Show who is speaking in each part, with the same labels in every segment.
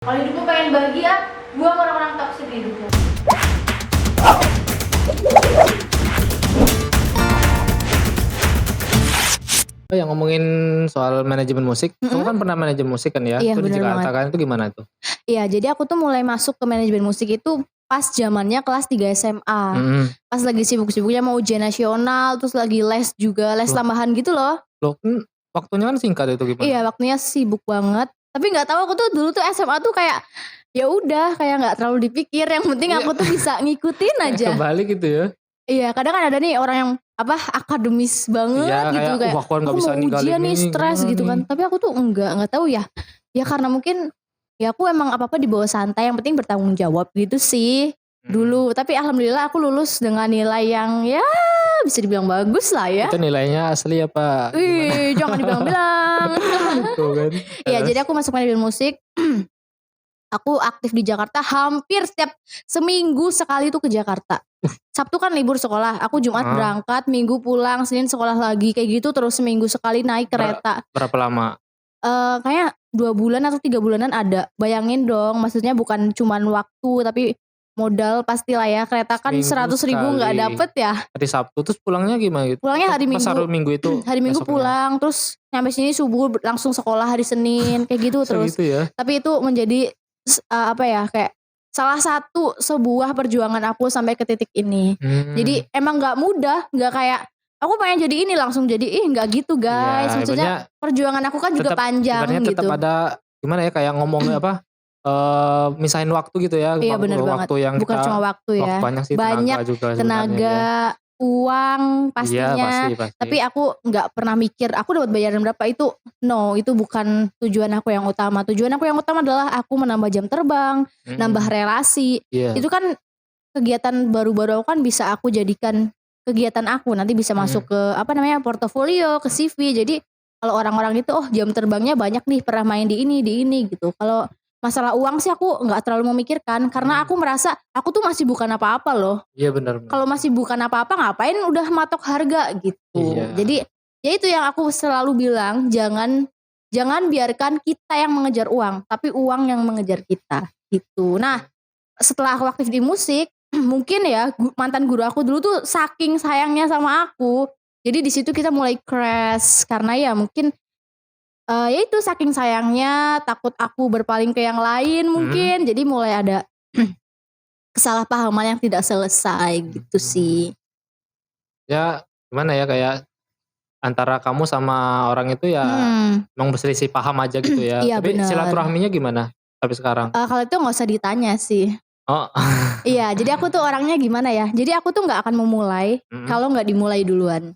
Speaker 1: Kalau hidupmu pengen bahagia, buang orang-orang toksik di hidupmu.
Speaker 2: Oh yang ngomongin soal manajemen musik, kamu kan pernah manajemen musik kan ya?
Speaker 1: Iya,
Speaker 2: Itu di
Speaker 1: bener
Speaker 2: Jakarta
Speaker 1: banget.
Speaker 2: kan, itu gimana tuh?
Speaker 1: Iya, jadi aku tuh mulai masuk ke manajemen musik itu pas zamannya kelas 3 SMA.
Speaker 2: Mhm.
Speaker 1: Pas lagi sibuk-sibuknya mau ujian nasional, terus lagi les juga, les
Speaker 2: Loh
Speaker 1: tambahan gitu loh.
Speaker 2: loh kan waktunya kan singkat itu gimana?
Speaker 1: Iya, waktunya sibuk banget. Tapi nggak tahu aku tuh dulu tuh SMA tuh kayak ya udah kayak nggak terlalu dipikir, yang penting
Speaker 2: Iya,
Speaker 1: aku tuh bisa ngikutin aja.
Speaker 2: kebalik gitu ya?
Speaker 1: Iya, kadang kan ada nih orang yang akademis
Speaker 2: Iya
Speaker 1: banget
Speaker 2: kayak,
Speaker 1: gitu kayak
Speaker 2: aku kan
Speaker 1: aku
Speaker 2: nggak bisa
Speaker 1: mau
Speaker 2: ninggalin
Speaker 1: ujian nih
Speaker 2: ini
Speaker 1: stres
Speaker 2: gimana
Speaker 1: gitu
Speaker 2: nih?
Speaker 1: kan. Tapi aku tuh nggak tahu ya. Ya karena mungkin ya aku emang apa-apa dibawa santai, yang penting bertanggung jawab gitu sih
Speaker 2: Mhm.
Speaker 1: dulu. Tapi alhamdulillah aku lulus dengan nilai yang ya bisa dibilang bagus lah ya.
Speaker 2: Itu nilainya asli apa gimana?
Speaker 1: Wih, jangan dibilang-bilang.
Speaker 2: Tuh kan,
Speaker 1: Iya,
Speaker 2: terus?
Speaker 1: jadi aku masuk manajemen musik. Aku aktif di Jakarta hampir setiap seminggu sekali tuh ke Jakarta. Sabtu kan libur sekolah, aku Jumat
Speaker 2: Heeh.
Speaker 1: berangkat, Minggu pulang, Senin sekolah lagi, kayak gitu terus seminggu sekali naik kereta.
Speaker 2: Berapa lama?
Speaker 1: Kayaknya 2 bulan atau 3 bulanan ada. Bayangin dong, maksudnya bukan cuman waktu tapi modal pastilah ya, kereta kan
Speaker 2: Seminggu
Speaker 1: 100.000 nggak
Speaker 2: sekali.
Speaker 1: dapet ya.
Speaker 2: Hari Sabtu terus pulangnya gimana gitu?
Speaker 1: Pulangnya hari
Speaker 2: Pas
Speaker 1: Minggu,
Speaker 2: hari Minggu itu
Speaker 1: hari Minggu
Speaker 2: besoknya?
Speaker 1: pulang, terus nyampe sini subuh langsung sekolah hari Senin, kayak gitu terus.
Speaker 2: Segitu ya?
Speaker 1: Tapi itu menjadi apa ya, kayak salah satu sebuah perjuangan aku sampai ke titik ini. Jadi
Speaker 2: Mmm.
Speaker 1: emang nggak mudah, nggak kayak aku pengen jadi ini langsung jadi, nggak gitu guys.
Speaker 2: Iya,
Speaker 1: Maksudnya
Speaker 2: ibaratnya
Speaker 1: perjuangan aku kan juga
Speaker 2: tetap
Speaker 1: panjang
Speaker 2: ibaratnya tetap
Speaker 1: gitu.
Speaker 2: ada gimana ya, kayak ngomong apa, misahin waktu gitu ya,
Speaker 1: Iya bener banget,
Speaker 2: waktu yang
Speaker 1: bukan cuma
Speaker 2: kita
Speaker 1: waktu
Speaker 2: waktu
Speaker 1: ya,
Speaker 2: banyak sih, tenaga
Speaker 1: banyak
Speaker 2: juga sebenarnya ya.
Speaker 1: tenaga, uang
Speaker 2: Iya, pasti
Speaker 1: pastinya,
Speaker 2: pasti.
Speaker 1: tapi aku nggak pernah mikir aku dapat bayaran berapa itu, no, itu bukan tujuan aku yang utama. Tujuan aku yang utama adalah aku menambah jam terbang, nambah
Speaker 2: Mhm.
Speaker 1: relasi,
Speaker 2: Iya.
Speaker 1: itu kan kegiatan baru-baru aku kan bisa aku jadikan kegiatan aku, nanti bisa masuk
Speaker 2: Mhm.
Speaker 1: ke apa namanya, portofolio, ke CV. Jadi kalau orang-orang itu, oh jam terbangnya banyak nih, pernah main di ini gitu. Kalau masalah uang sih aku nggak terlalu memikirkan, karena
Speaker 2: Mmm.
Speaker 1: aku merasa aku tuh masih bukan apa-apa loh.
Speaker 2: Iya, bener bener.
Speaker 1: Kalau masih bukan apa-apa ngapain udah matok harga gitu.
Speaker 2: Iya.
Speaker 1: Jadi ya itu yang aku selalu bilang, jangan jangan biarkan kita yang mengejar uang, tapi uang yang mengejar kita, gitu. Nah, setelah aku aktif di musik, mungkin ya mantan guru aku dulu tuh saking sayangnya sama aku, jadi di situ kita mulai crash karena ya mungkin, ya itu saking sayangnya, takut aku berpaling ke yang lain
Speaker 2: Mhm.
Speaker 1: mungkin, jadi mulai ada kesalahpahaman yang tidak selesai gitu
Speaker 2: Mhm.
Speaker 1: sih.
Speaker 2: Ya gimana ya, kayak antara kamu sama orang itu ya
Speaker 1: Mhm.
Speaker 2: emang berselisih paham aja gitu ya.
Speaker 1: Iya
Speaker 2: Tapi
Speaker 1: bener.
Speaker 2: silaturahminya gimana sampai sekarang?
Speaker 1: Kalau itu nggak usah ditanya sih.
Speaker 2: Oh.
Speaker 1: Iya, jadi aku tuh orangnya gimana ya, jadi aku tuh nggak akan memulai
Speaker 2: Mhm.
Speaker 1: kalau nggak dimulai duluan.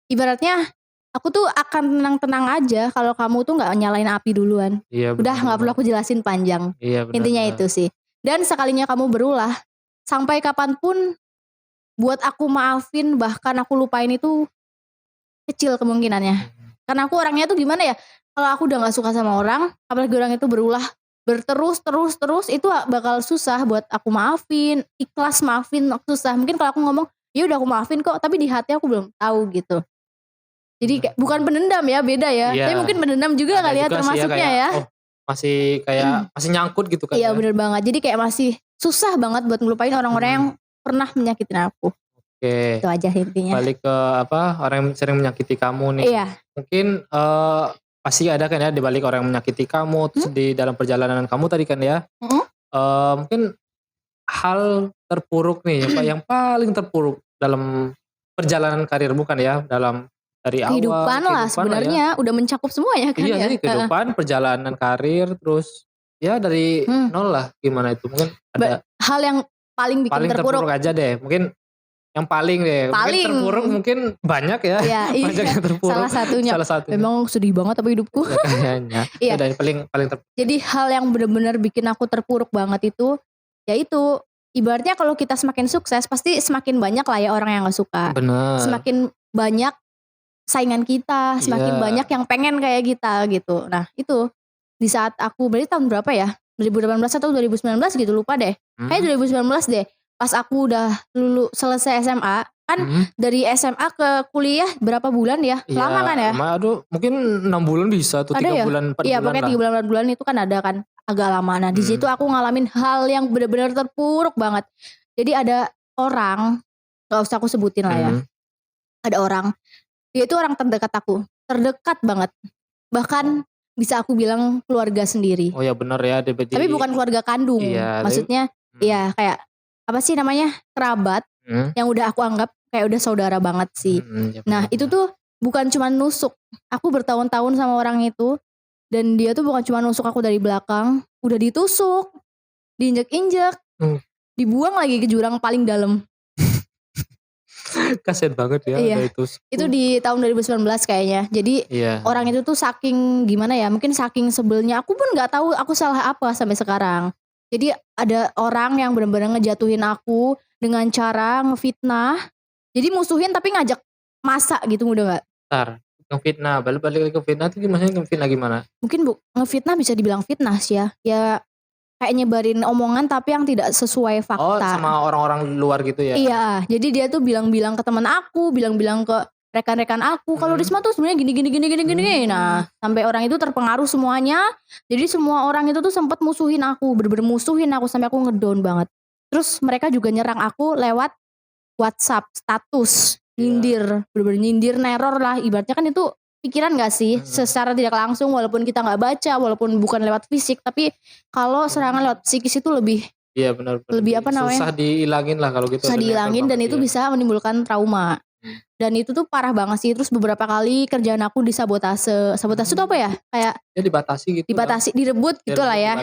Speaker 1: Ibaratnya aku tuh akan tenang-tenang aja kalau kamu tuh nggak nyalain api duluan.
Speaker 2: Iya,
Speaker 1: Udah
Speaker 2: bener
Speaker 1: nggak perlu
Speaker 2: bener.
Speaker 1: aku jelasin panjang,
Speaker 2: Iya, bener
Speaker 1: intinya
Speaker 2: bener.
Speaker 1: itu sih. Dan sekalinya kamu berulah, sampai kapan pun buat aku maafin bahkan aku lupain itu kecil kemungkinannya.
Speaker 2: Mhm.
Speaker 1: Karena aku orangnya tuh gimana ya, kalau aku udah nggak suka sama orang, apalagi orang itu berulah terus itu bakal susah buat aku maafin, ikhlas maafin susah. Mungkin kalau aku ngomong, "Ya udah aku maafin kok," tapi di hati aku belum tahu gitu. Jadi
Speaker 2: Bener
Speaker 1: kayak bukan
Speaker 2: bener.
Speaker 1: pendendam ya, beda ya.
Speaker 2: Iya,
Speaker 1: Tapi mungkin pendendam juga
Speaker 2: ada
Speaker 1: kali ya
Speaker 2: juga sih ya
Speaker 1: termasuknya
Speaker 2: kayak,
Speaker 1: ya.
Speaker 2: oh masih kayak masih nyangkut gitu kan
Speaker 1: Iya
Speaker 2: ya.
Speaker 1: bener banget. Jadi kayak masih susah banget buat ngelupain orang-orang yang
Speaker 2: Mhm.
Speaker 1: pernah menyakitin aku.
Speaker 2: Oke,
Speaker 1: Itu aja intinya.
Speaker 2: balik ke apa, orang yang sering menyakiti kamu nih.
Speaker 1: Iya.
Speaker 2: Mungkin, pasti ada kan ya di balik orang yang menyakiti kamu, terus
Speaker 1: Mhm,
Speaker 2: di dalam perjalanan kamu tadi kan ya,
Speaker 1: mhm.
Speaker 2: mungkin hal terpuruk nih, yang paling terpuruk dalam perjalanan karirmu kan ya, dalam dari awal
Speaker 1: Kehidupan lah
Speaker 2: kehidupan lah ya.
Speaker 1: sebenarnya, udah mencakup semua ya kan
Speaker 2: Iya
Speaker 1: ya?
Speaker 2: sih,
Speaker 1: Heeh.
Speaker 2: kehidupan, perjalanan karir, terus ya dari
Speaker 1: Mmm,
Speaker 2: nol lah, gimana itu? Mungkin ada
Speaker 1: hal yang paling bikin
Speaker 2: paling terpuruk
Speaker 1: terpuruk,
Speaker 2: aja deh, mungkin yang paling deh, mungkin terpuruk
Speaker 1: paling
Speaker 2: mungkin banyak ya,
Speaker 1: iya
Speaker 2: banyak
Speaker 1: iya,
Speaker 2: yang terpuruk,
Speaker 1: salah satunya.
Speaker 2: salah satunya.
Speaker 1: Memang sedih banget apa hidupku.
Speaker 2: Ya kayaknya, ya
Speaker 1: Iya,
Speaker 2: udah yang paling paling
Speaker 1: jadi hal yang bener-bener bikin aku terpuruk banget itu, ya itu, ibaratnya kalau kita semakin sukses pasti semakin banyak lah ya orang yang nggak suka.
Speaker 2: bener,
Speaker 1: Semakin banyak saingan kita, semakin
Speaker 2: iya,
Speaker 1: banyak yang pengen kayak kita gitu. Nah itu, di saat aku berarti tahun berapa ya, 2018 atau 2019 gitu lupa deh, kayaknya
Speaker 2: mhm,
Speaker 1: 2019 deh, pas aku udah selesai SMA, Kan dari SMA ke kuliah berapa bulan ya?
Speaker 2: Iya,
Speaker 1: Lama kan ya?
Speaker 2: aduh mungkin 6 bulan bisa tuh,
Speaker 1: Ada
Speaker 2: 3
Speaker 1: ya?
Speaker 2: bulan 4
Speaker 1: Iya
Speaker 2: bulan
Speaker 1: pokoknya
Speaker 2: lah.
Speaker 1: 3 bulan 4 bulan itu kan ada kan agak lama. Nah di situ aku ngalamin hal yang benar-benar terpuruk banget. Jadi ada orang, gak usah aku sebutin lah ya. Ada orang, dia itu orang terdekat aku, terdekat banget. Bahkan bisa aku bilang keluarga sendiri.
Speaker 2: Oh ya benar ya,
Speaker 1: Tapi bukan keluarga kandung.
Speaker 2: Iya,
Speaker 1: Maksudnya ya kayak apa sih namanya, kerabat yang udah aku anggap kayak udah saudara banget sih.
Speaker 2: Ya
Speaker 1: Nah
Speaker 2: benar.
Speaker 1: itu tuh bukan cuma nusuk. Aku bertahun-tahun sama orang itu. Dan dia tuh bukan cuma nusuk aku dari belakang, udah ditusuk, diinjek-injek, dibuang lagi ke jurang paling dalam.
Speaker 2: Kasian banget ya.
Speaker 1: Iya.
Speaker 2: Ada
Speaker 1: Itu di tahun 2019 kayaknya. Jadi orang itu tuh saking gimana ya, mungkin saking sebelnya, aku pun gak tahu aku salah apa sampai sekarang. Jadi ada orang yang benar-benar ngejatuhin aku dengan cara ngefitnah. Jadi musuhin tapi ngajak masak gitu, udah gak?
Speaker 2: Bentar, ngefitnah, balik lagi ke fitnah itu maksudnya ngefitnah gimana?
Speaker 1: Mungkin ngefitnah bisa dibilang fitnah sih ya. Ya kayak nyebarin omongan tapi yang tidak sesuai fakta.
Speaker 2: Oh sama orang-orang luar gitu ya?
Speaker 1: Iya, jadi dia tuh bilang-bilang ke teman aku, bilang-bilang ke rekan-rekan aku kalau Risma tuh sebenarnya gini. Nah, sampai orang itu terpengaruh semuanya. Jadi semua orang itu tuh sempat musuhin aku, bener-bener musuhin aku sampai aku ngedown banget. Terus mereka juga nyerang aku lewat WhatsApp status, nyindir, bener-bener nyindir, neror lah. Ibaratnya kan itu pikiran gak sih? Secara tidak langsung walaupun kita gak baca, walaupun bukan lewat fisik, tapi kalau serangan lewat psikis itu lebih
Speaker 2: iya benar.
Speaker 1: Lebih apa namanya?
Speaker 2: Susah dihilangin lah kalau gitu.
Speaker 1: Susah dihilangin dan itu bisa menimbulkan trauma. Dan itu tuh parah banget sih. Terus beberapa kali kerjaan aku disabotase. Sabotase itu apa ya? Kayak
Speaker 2: ya dibatasi gitu.
Speaker 1: Dibatasi, direbut gitu lah ya.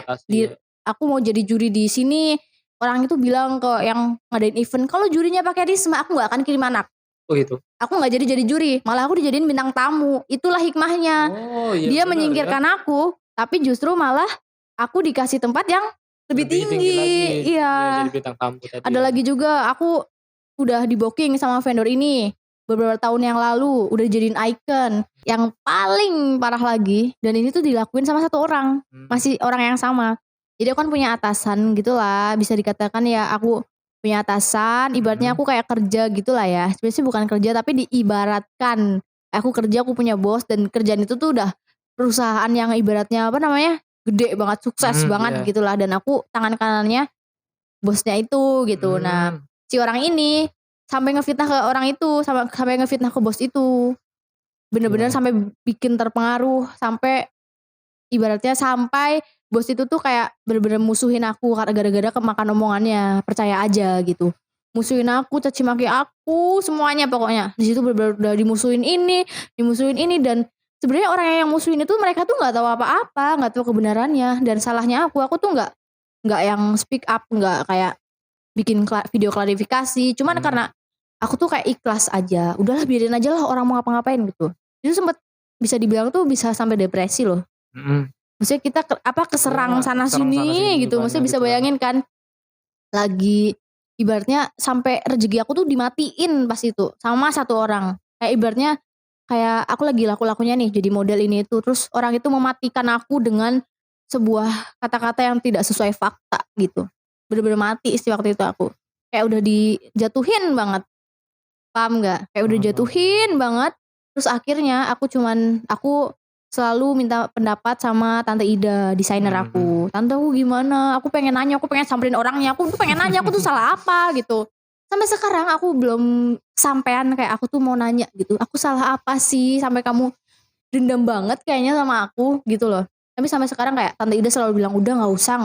Speaker 1: Aku mau jadi juri di sini. Orang itu bilang ke yang ngadain event, kalau jurinya pakai Risma, aku gak akan kirim anak.
Speaker 2: Oh gitu.
Speaker 1: Aku gak jadi juri, malah aku dijadiin bintang tamu. Itulah hikmahnya.
Speaker 2: Oh iya.
Speaker 1: Dia menyingkirkan aku, tapi justru malah aku dikasih tempat yang lebih tinggi lagi. Iya.
Speaker 2: Jadi bintang tamu tadi.
Speaker 1: Ada lagi juga, aku udah di booking sama vendor ini beberapa tahun yang lalu, udah jadiin icon. Yang paling parah lagi, dan ini tuh dilakuin sama satu orang, masih orang yang sama. Jadi aku kan punya atasan gitulah, bisa dikatakan ya aku punya atasan, ibaratnya aku kayak kerja gitulah ya. Sebenarnya bukan kerja tapi diibaratkan aku kerja, aku punya bos, dan kerjaan itu tuh udah perusahaan yang ibaratnya apa namanya, gede banget, sukses banget gitulah, dan aku tangan kanannya bosnya itu gitu. Nah si orang ini sampai ngefitnah ke orang itu, sampai ngefitnah ke bos itu, bener-bener sampai bikin terpengaruh, sampai ibaratnya sampai bos itu tuh kayak bener-bener musuhin aku gara-gara kemakan omongannya, percaya aja gitu. Musuhin aku, caci maki aku, semuanya pokoknya. Di situ bener-bener udah dimusuhin ini, dan sebenarnya orang yang musuhin itu mereka tuh nggak tahu apa-apa, nggak tahu kebenarannya, dan salahnya aku tuh nggak yang speak up, nggak kayak bikin video klarifikasi. Cuman karena aku tuh kayak ikhlas aja, udahlah biarin aja lah orang mau ngapa-ngapain gitu. Itu sempet bisa dibilang tuh bisa sampai depresi loh. Maksudnya kita keserang sana sini gitu. Maksudnya bisa bayangin kan, lagi ibaratnya sampai rezeki aku tuh dimatiin pas itu sama satu orang. Kayak ibaratnya kayak aku lagi laku-lakunya nih jadi model ini itu, terus orang itu mematikan aku dengan sebuah kata-kata yang tidak sesuai fakta gitu. Bener-bener mati sih waktu itu aku. Kayak udah dijatuhin banget. Paham gak? Kayak udah dijatuhin banget. Terus akhirnya aku selalu minta pendapat sama Tante Ida, desainer aku. Tante aku gimana? Aku pengen nanya, aku pengen samperin orangnya. Aku tuh pengen nanya aku tuh salah apa gitu. Sampai sekarang aku belum sampean kayak aku tuh mau nanya gitu. Aku salah apa sih sampai kamu dendam banget kayaknya sama aku gitu loh. Tapi sampai sekarang kayak Tante Ida selalu bilang udah gak usah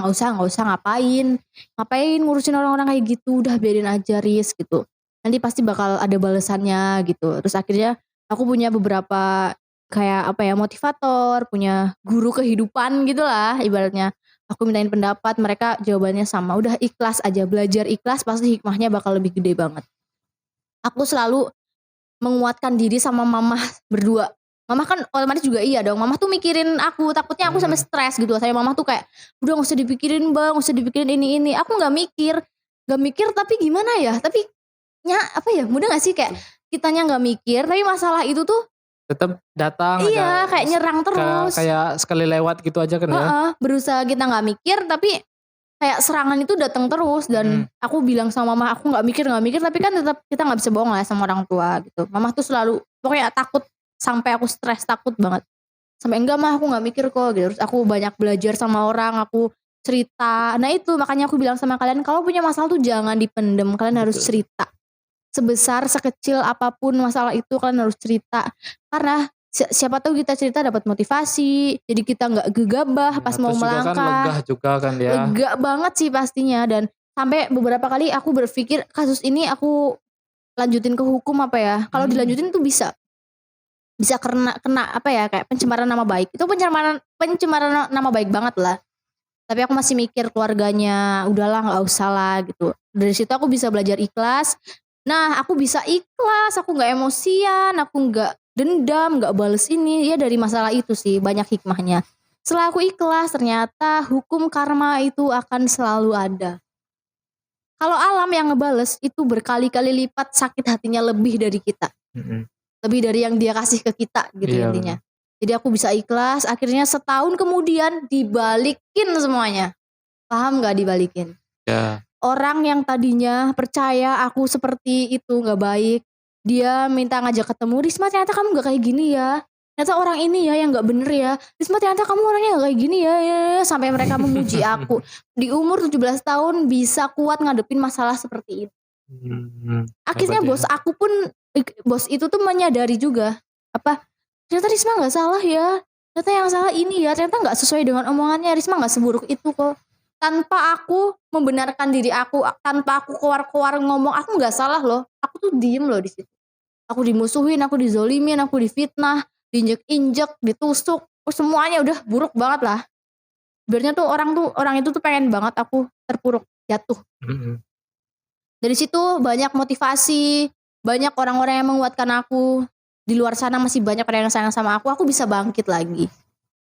Speaker 1: ngapain ngurusin orang-orang kayak gitu, udah biarin aja Riz gitu. Nanti pasti bakal ada balasannya gitu. Terus akhirnya aku punya beberapa kayak apa ya, motivator, punya guru kehidupan gitulah ibaratnya. Aku mintain pendapat, mereka jawabannya sama, udah ikhlas aja, belajar ikhlas pasti hikmahnya bakal lebih gede banget. Aku selalu menguatkan diri sama mama berdua. Mama kan otomatis juga iya dong, mama tuh mikirin aku, takutnya aku sampai stres gitu. Saya mama tuh kayak, udah gak usah dipikirin bang, gak usah dipikirin ini. Aku gak mikir tapi gimana ya, tapi apa ya, mudah gak sih kayak kitanya gak mikir, tapi masalah itu tuh
Speaker 2: tetap datang
Speaker 1: iya, kayak nyerang terus.
Speaker 2: Kayak sekali lewat gitu aja kan ya.
Speaker 1: Berusaha kita gak mikir tapi kayak serangan itu datang terus dan aku bilang sama mama aku nggak mikir tapi kan tetap kita nggak bisa bohong lah sama orang tua gitu. Mama tuh selalu pokoknya takut sampai aku stres, takut banget sampai enggak mah aku nggak mikir kok gitu. Terus aku banyak belajar sama orang, aku cerita. Nah itu makanya aku bilang sama kalian kalau punya masalah tuh jangan dipendem, kalian harus cerita sebesar sekecil apapun masalah itu kalian harus cerita karena siapa tahu kita cerita dapat motivasi, jadi kita nggak gegabah pas mau
Speaker 2: Terus juga kan
Speaker 1: melangkah.
Speaker 2: lega juga kan ya.
Speaker 1: Lega banget sih pastinya dan sampai beberapa kali aku berpikir kasus ini aku lanjutin ke hukum apa ya. Kalau dilanjutin tuh bisa kena apa ya kayak pencemaran nama baik. Itu pencemaran nama baik banget lah. Tapi aku masih mikir keluarganya, udahlah nggak usah lah gitu. Dari situ aku bisa belajar ikhlas. Nah aku bisa ikhlas, aku nggak emosian, aku nggak dendam, nggak bales ini. Ya dari masalah itu sih banyak hikmahnya. Setelah aku ikhlas ternyata hukum karma itu akan selalu ada. Kalau alam yang ngebales itu berkali-kali lipat sakit hatinya lebih dari kita. Lebih dari yang dia kasih ke kita gitu intinya. Jadi aku bisa ikhlas, akhirnya setahun kemudian dibalikin semuanya. Paham gak dibalikin?
Speaker 2: Ya.
Speaker 1: Orang yang tadinya percaya aku seperti itu gak baik, dia minta ngajak ketemu, Risma ternyata kamu gak kayak gini ya. Ternyata orang ini ya yang gak bener ya. Risma ternyata kamu orangnya gak kayak gini ya. Sampai mereka memuji aku. Di umur 17 tahun bisa kuat ngadepin masalah seperti itu. Akhirnya bos aku pun, bos itu tuh menyadari juga. Ternyata Risma gak salah ya. Ternyata yang salah ini ya. Ternyata gak sesuai dengan omongannya. Risma gak seburuk itu kok. Tanpa aku membenarkan diri aku, tanpa aku keluar-keluar ngomong, aku gak salah loh. Aku tuh diem loh di situ. Aku dimusuhin, aku dizolimin, aku difitnah, diinjek-injek, ditusuk, semuanya udah buruk banget lah. Sebenarnya tuh orang itu tuh pengen banget aku terpuruk, jatuh. Dari situ banyak motivasi, banyak orang-orang yang menguatkan aku. Di luar sana masih banyak orang yang sayang sama aku bisa bangkit lagi.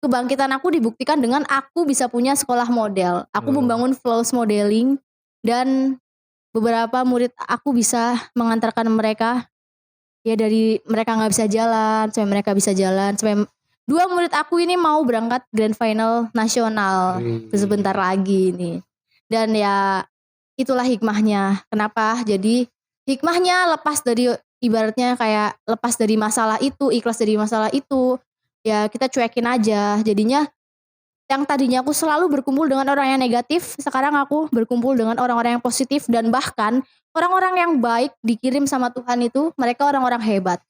Speaker 1: Kebangkitan aku dibuktikan dengan aku bisa punya sekolah model. Aku membangun Flows Modeling dan beberapa murid aku bisa mengantarkan mereka. Ya dari mereka gak bisa jalan, sampai mereka bisa jalan. Sampai 2 murid aku ini mau berangkat Grand Final nasional sebentar lagi nih. Dan ya itulah hikmahnya. Kenapa? Jadi hikmahnya lepas dari ibaratnya kayak lepas dari masalah itu, ikhlas dari masalah itu. Ya kita cuekin aja. Jadinya yang tadinya aku selalu berkumpul dengan orang yang negatif, sekarang aku berkumpul dengan orang-orang yang positif dan bahkan orang-orang yang baik dikirim sama Tuhan itu mereka orang-orang hebat.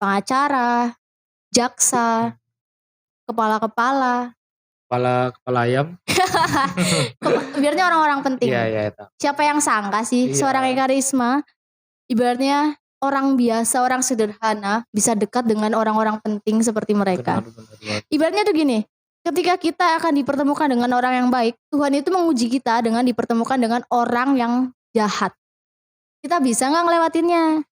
Speaker 1: Pengacara, jaksa, kepala
Speaker 2: ayam.
Speaker 1: Biarnya orang-orang penting.
Speaker 2: Iya.
Speaker 1: Siapa yang sangka sih seorang Eka Risma ibaratnya orang biasa, orang sederhana bisa dekat dengan orang-orang penting seperti mereka.
Speaker 2: Benar.
Speaker 1: Ibaratnya tuh gini, ketika kita akan dipertemukan dengan orang yang baik, Tuhan itu menguji kita dengan dipertemukan dengan orang yang jahat. Kita bisa gak ngelewatinnya?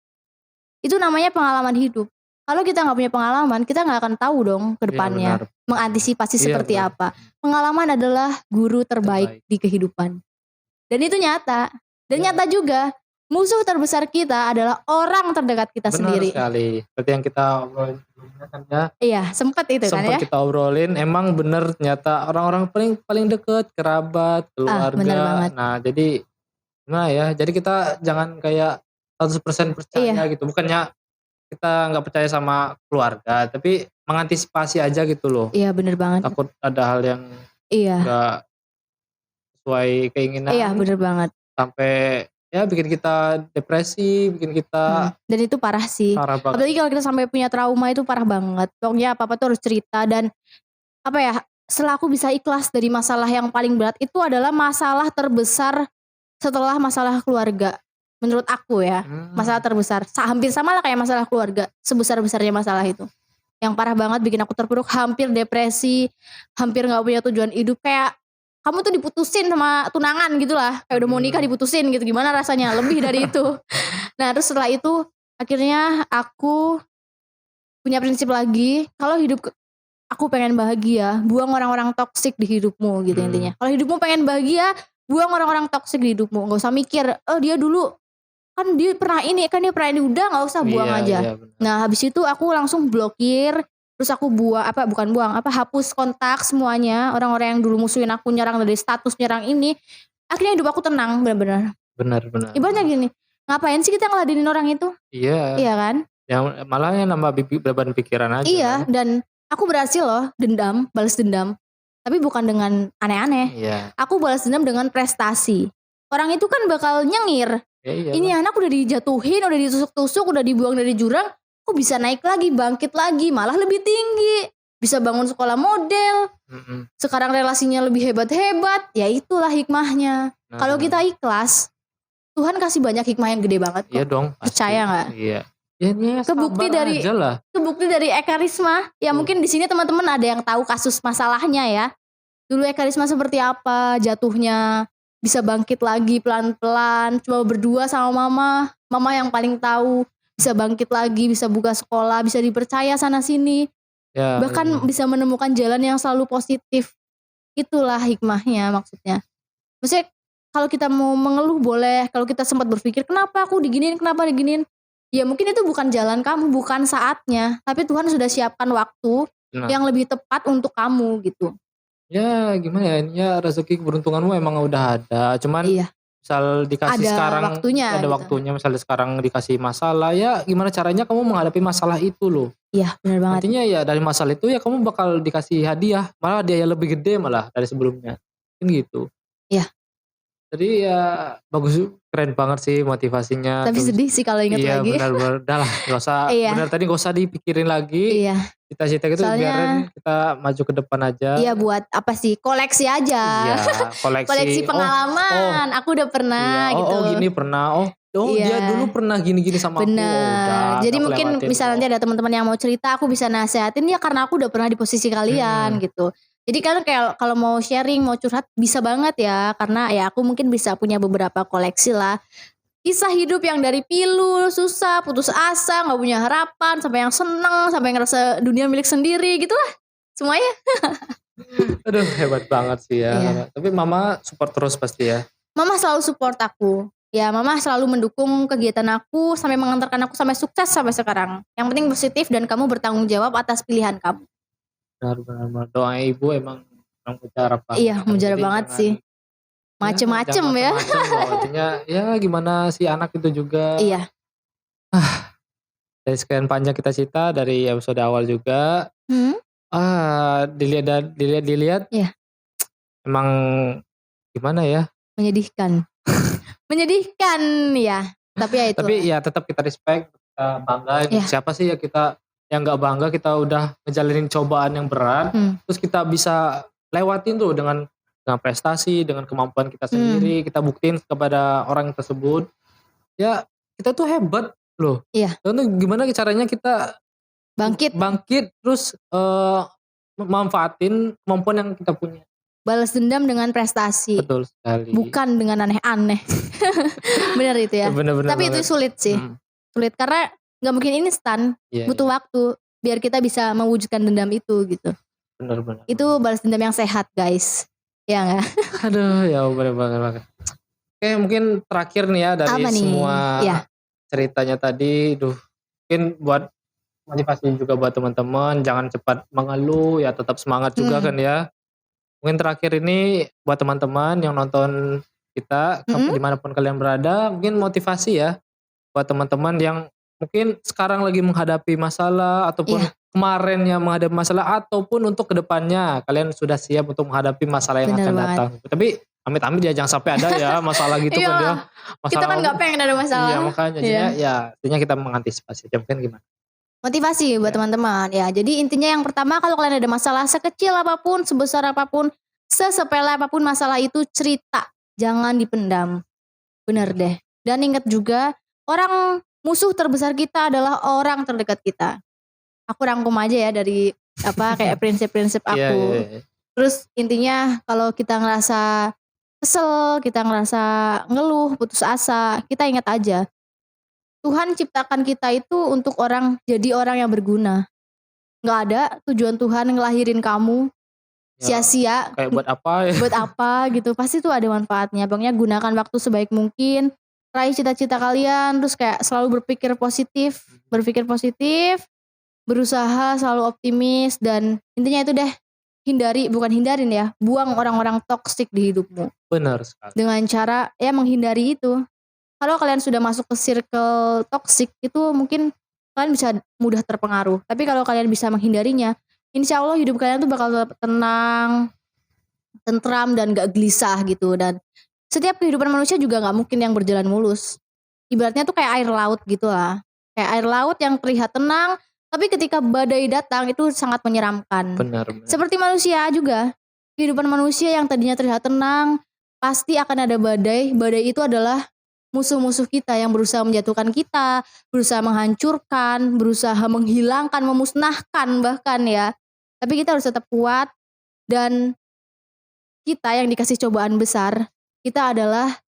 Speaker 1: Itu namanya pengalaman hidup. Kalau kita gak punya pengalaman, kita gak akan tahu dong ke depannya mengantisipasi seperti apa. Pengalaman adalah guru terbaik di kehidupan. Dan itu nyata. Dan nyata juga musuh terbesar kita adalah orang terdekat kita sendiri.
Speaker 2: Benar sekali. Seperti yang kita obrolin sebelumnya kan ya.
Speaker 1: Iya, sempat itu kan ya.
Speaker 2: Sempat kita obrolin, emang bener ternyata orang-orang paling deket, kerabat, keluarga.
Speaker 1: Bener banget.
Speaker 2: Nah, jadi kita jangan kayak 100% percaya gitu. Bukannya kita nggak percaya sama keluarga, tapi mengantisipasi aja gitu loh.
Speaker 1: Iya, bener banget.
Speaker 2: Takut ada hal yang nggak sesuai keinginan.
Speaker 1: Iya, bener banget.
Speaker 2: Sampai ya bikin kita depresi, bikin kita
Speaker 1: dan itu parah sih. Apalagi kalau kita sampai punya trauma itu parah banget. Pokoknya apa-apa tuh harus cerita dan setelah aku bisa ikhlas dari masalah yang paling berat itu adalah masalah terbesar setelah masalah keluarga. Menurut aku ya, masalah terbesar. Hampir sama lah kayak masalah keluarga, sebesar-besarnya masalah itu. Yang parah banget bikin aku terpuruk, hampir depresi, hampir gak punya tujuan hidup, kayak kamu tuh diputusin sama tunangan gitu lah. Kayak udah mau nikah diputusin gitu. Gimana rasanya? Lebih dari itu. Nah terus setelah itu akhirnya aku punya prinsip lagi. Kalau hidup aku pengen bahagia, buang orang-orang toksik di hidupmu gitu intinya. Kalau hidupmu pengen bahagia, buang orang-orang toksik di hidupmu. Gak usah mikir, dia dulu kan dia pernah ini, udah gak usah buang aja. Nah habis itu aku langsung blokir Terus aku hapus kontak semuanya, orang-orang yang dulu musuhin aku, nyerang dari status, nyerang ini. Akhirnya hidup aku tenang benar-benar.
Speaker 2: Benar.
Speaker 1: Ibaratnya gini, ngapain sih kita ngeladenin orang itu?
Speaker 2: Iya.
Speaker 1: Iya kan?
Speaker 2: Yang malah yang nambah beban pikiran aja.
Speaker 1: Iya,
Speaker 2: kan.
Speaker 1: dan aku berhasil loh balas dendam. Tapi bukan dengan aneh-aneh.
Speaker 2: Iya.
Speaker 1: Aku balas dendam dengan prestasi. Orang itu kan bakal nyengir.
Speaker 2: Ya,
Speaker 1: ini anak udah dijatuhin, udah ditusuk-tusuk, udah dibuang dari jurang, kok bisa naik lagi, bangkit lagi, malah lebih tinggi. Bisa bangun sekolah model. Sekarang relasinya lebih hebat-hebat. Ya itulah hikmahnya. Kalau kita ikhlas, Tuhan kasih banyak hikmah yang gede banget kok.
Speaker 2: Iya dong. Pasti.
Speaker 1: Percaya gak?
Speaker 2: Iya. Ya,
Speaker 1: Kebukti dari Eka Risma. Ya mungkin di sini teman-teman ada yang tahu kasus masalahnya ya. Dulu Eka Risma seperti apa jatuhnya, bisa bangkit lagi pelan-pelan, cuma berdua sama mama yang paling tahu, bisa bangkit lagi, bisa buka sekolah, bisa dipercaya sana sini. Ya, bahkan bisa menemukan jalan yang selalu positif. Itulah hikmahnya maksudnya. Maksudnya kalau kita mau mengeluh boleh, kalau kita sempat berpikir kenapa aku diginiin, ya mungkin itu bukan jalan kamu, bukan saatnya. Tapi Tuhan sudah siapkan waktu yang lebih tepat untuk kamu gitu.
Speaker 2: Ya gimana ya, ini ya rezeki keberuntunganmu emang udah ada. Cuman misal dikasih
Speaker 1: ada
Speaker 2: sekarang
Speaker 1: waktunya,
Speaker 2: ada gitu. Waktunya, misalnya sekarang dikasih masalah, ya gimana caranya kamu menghadapi masalah itu loh.
Speaker 1: Iya benar banget.
Speaker 2: Artinya ya dari masalah itu ya kamu bakal dikasih hadiah, malah hadiah yang lebih gede malah dari sebelumnya. Kan gitu.
Speaker 1: Iya.
Speaker 2: Jadi ya bagus, keren banget sih motivasinya.
Speaker 1: Tapi sedih sih kalau ingat lagi.
Speaker 2: Iya benar, dah lah gak usah. Benar tadi gak usah dipikirin lagi.
Speaker 1: Iya.
Speaker 2: Cita-cita gitu biarin kita maju ke depan aja.
Speaker 1: Iya buat apa sih, koleksi aja.
Speaker 2: Iya,
Speaker 1: koleksi pengalaman. Aku udah pernah gitu.
Speaker 2: Oh gini pernah. Dia dulu pernah gini-gini sama aku.
Speaker 1: Bener. Jadi mungkin misalnya nanti ada teman-teman yang mau cerita, aku bisa nasehatin ya karena aku udah pernah di posisi kalian gitu. Jadi kalian kayak kalau mau sharing, mau curhat bisa banget ya. Karena ya aku mungkin bisa punya beberapa koleksi lah. Kisah hidup yang dari pilu, susah, putus asa, gak punya harapan, sampai yang seneng, sampai ngerasa dunia milik sendiri gitu lah. Semuanya.
Speaker 2: Aduh hebat banget sih ya. Iya. Tapi mama support terus pasti ya.
Speaker 1: Mama selalu support aku. Ya mama selalu mendukung kegiatan aku sampai mengantarkan aku sampai sukses sampai sekarang. Yang penting positif dan kamu bertanggung jawab atas pilihan kamu.
Speaker 2: Benar. Doa ibu emang mujarab banget.
Speaker 1: Iya mujarab banget sih. Macem-macem ya.
Speaker 2: Artinya ya gimana si anak itu juga.
Speaker 1: Iya.
Speaker 2: Dari sekian panjang kita cerita dari episode awal juga. Dilihat.
Speaker 1: Iya.
Speaker 2: Emang gimana ya?
Speaker 1: Menyedihkan. Menyedihkan ya. Tapi ya itu.
Speaker 2: Tapi ya tetap kita respect, kita bangga.
Speaker 1: Iya.
Speaker 2: Siapa sih ya kita yang gak bangga, kita udah ngejalanin cobaan yang berat. Terus kita bisa lewatin tuh dengan prestasi, dengan kemampuan kita sendiri, kita buktiin kepada orang tersebut. Ya kita tuh hebat loh.
Speaker 1: Iya.
Speaker 2: Lalu gimana caranya kita bangkit terus memanfaatin kemampuan yang kita punya.
Speaker 1: Balas dendam dengan prestasi.
Speaker 2: Betul sekali.
Speaker 1: Bukan dengan aneh-aneh. Benar itu ya.
Speaker 2: Bener,
Speaker 1: tapi itu sulit sih. Sulit karena gak mungkin instan. Butuh waktu biar kita bisa mewujudkan dendam itu gitu.
Speaker 2: Benar.
Speaker 1: Itu balas dendam yang sehat guys. Ya gak?
Speaker 2: Aduh ya bener banget. Oke mungkin terakhir nih ya dari semua ceritanya tadi. Mungkin buat motivasi juga buat teman-teman. Jangan cepat mengeluh ya, tetap semangat juga kan ya. Mungkin terakhir ini buat teman-teman yang nonton kita dimanapun kalian berada, mungkin motivasi ya buat teman-teman yang mungkin sekarang lagi menghadapi masalah ataupun kemarin yang menghadapi masalah ataupun untuk kedepannya kalian sudah siap untuk menghadapi masalah yang akan datang. Tapi amit-amit ya jangan sampai ada ya masalah gitu kan ya.
Speaker 1: Kita kan gak pengen ada masalah.
Speaker 2: Iya makanya artinya kita mengantisipasi. Mungkin gimana?
Speaker 1: Motivasi buat teman-teman ya. Jadi intinya yang pertama kalau kalian ada masalah sekecil apapun, sebesar apapun, sesepele apapun masalah itu cerita. Jangan dipendam. Bener deh. Dan ingat juga orang musuh terbesar kita adalah orang terdekat kita. Aku rangkum aja ya dari kayak prinsip-prinsip aku. Terus intinya kalau kita ngerasa kesel, kita ngerasa ngeluh, putus asa, kita ingat aja. Tuhan ciptakan kita itu untuk jadi orang yang berguna. Gak ada tujuan Tuhan ngelahirin kamu sia-sia.
Speaker 2: Kayak buat apa ya? Buat
Speaker 1: apa gitu. Pasti tuh ada manfaatnya. Pokoknya gunakan waktu sebaik mungkin. Raih cita-cita kalian. Terus kayak selalu berpikir positif. berusaha selalu optimis, dan intinya itu deh, hindarin ya, buang orang-orang toksik di hidupmu.
Speaker 2: Benar sekali.
Speaker 1: Dengan cara ya menghindari itu. Kalau kalian sudah masuk ke circle toksik itu mungkin kalian bisa mudah terpengaruh. Tapi kalau kalian bisa menghindarinya, insya Allah hidup kalian tuh bakal tetap tenang, tentram, dan gak gelisah gitu. Dan setiap kehidupan manusia juga gak mungkin yang berjalan mulus. Ibaratnya tuh kayak air laut gitu lah. Kayak air laut yang terlihat tenang, tapi ketika badai datang itu sangat menyeramkan.
Speaker 2: Benar.
Speaker 1: Seperti manusia juga. Kehidupan manusia yang tadinya terlihat tenang, pasti akan ada badai. Badai itu adalah musuh-musuh kita yang berusaha menjatuhkan kita, berusaha menghancurkan, berusaha menghilangkan, memusnahkan bahkan ya. Tapi kita harus tetap kuat, dan kita yang dikasih cobaan besar, kita adalah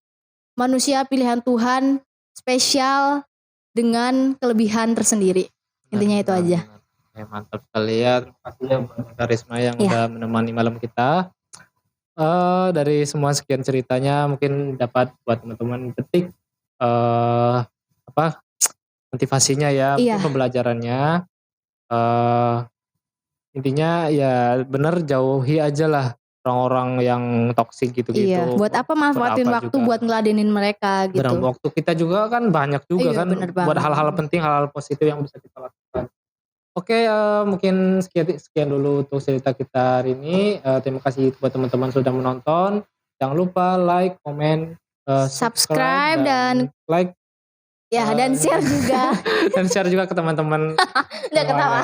Speaker 1: manusia pilihan Tuhan, spesial dengan kelebihan tersendiri. Intinya itu aja.
Speaker 2: Ya, mantap sekali ya. Terima kasih ya buat Karisma yang udah menemani malam kita. Dari semua sekian ceritanya mungkin dapat buat teman-teman petik motivasinya ya, pembelajarannya. Intinya ya bener, jauhi aja lah orang-orang yang toksik gitu-gitu.
Speaker 1: Iya, buat apa manfaatin waktu juga buat ngeladenin mereka gitu.
Speaker 2: Dalam waktu kita juga kan banyak juga kan buat hal-hal penting, hal-hal positif yang bisa kita lakukan. Oke, mungkin sekian dulu untuk cerita kita hari ini. Terima kasih buat teman-teman sudah menonton. Jangan lupa like, komen,
Speaker 1: subscribe dan
Speaker 2: like.
Speaker 1: Ya, dan share juga.
Speaker 2: Dan share juga ke teman-teman.
Speaker 1: Udah ketawa.